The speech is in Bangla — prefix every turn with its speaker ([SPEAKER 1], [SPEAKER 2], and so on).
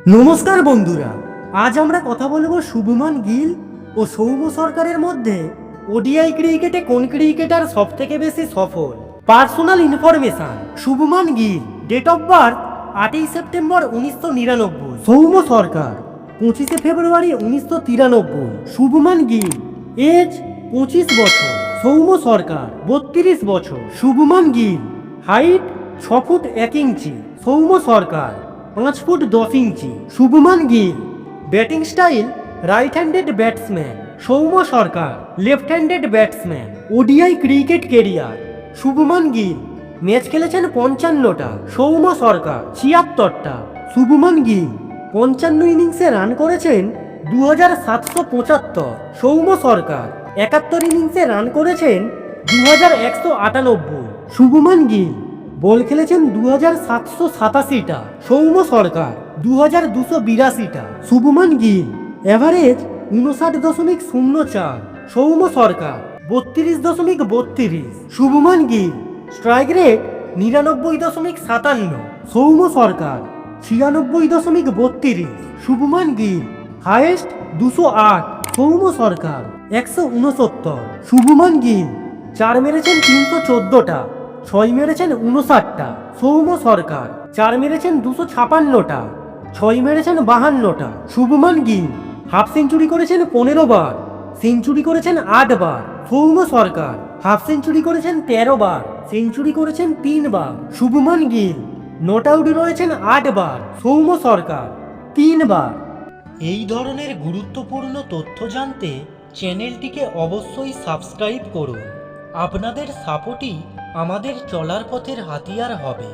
[SPEAKER 1] নমস্কার বন্ধুরা, আজ আমরা কথা বলবো শুভমান গিল ও সৌম্য সরকারের মধ্যে ওডিআই ক্রিকেটে কোন ক্রিকেটার সবথেকে বেশি সফল। Personal information: Shubman Gill, date of birth 8ই সেপ্টেম্বর 1999, সৌম্য সরকার 25শে ফেব্রুয়ারি 1993। শুভমান গিল এজ 25 বছর, সৌম্য সরকার 32 বছর। Shubman Gill height 6 foot 1 inch, Soumya Sarkar 5 foot 10 inch. Shubman Gill batting style right handed batsman, Soumya Sarkar left handed batsman. ODI cricket career: Shubman Gill match খেলেছেন 55টা, সৌম্য সরকার 76টা। শুভমান গিল 55 ইনিংসে রান করেছেন 2775, সৌম্য সরকার 71 ইনিংসে রান করেছেন 2198। শুভমান গিল বল খেলেছেন 2787টা, সৌম্য সরকার 2282টা। শুভমান গিল অ্যাভারেজ 59.04, সৌম্য সরকার 32.32। শুভমান গিল স্ট্রাইক রেট 99.57, সৌম্য সরকার 96.32। শুভমান গিল হাইয়েস্ট 208, সৌম্য সরকার 169। শুভমান গিল 4 মেরেছেন 314টা, 6 মেরেছেন 59টা, সৌম্য সরকার 4 মেরেছেন 256টা, 6 মেরেছেন 52টা। শুভমান গিল হাফ সেঞ্চুরি করেছেন 15 বার, সেঞ্চুরি করেছেন 8 বার। সৌম্য সরকার হাফ সেঞ্চুরি করেছেন 13 বার, সেঞ্চুরি করেছেন 3 বার। শুভমান গিল নট আউট রয়েছেন 8 বার, সৌম্য সরকার 3 বার। এই ধরনের গুরুত্বপূর্ণ তথ্য জানতে চ্যানেলটিকে অবশ্যই সাবস্ক্রাইব করুন। আপনাদের সাপোর্টই আমাদের চলার পথের হাতিয়ার হবে।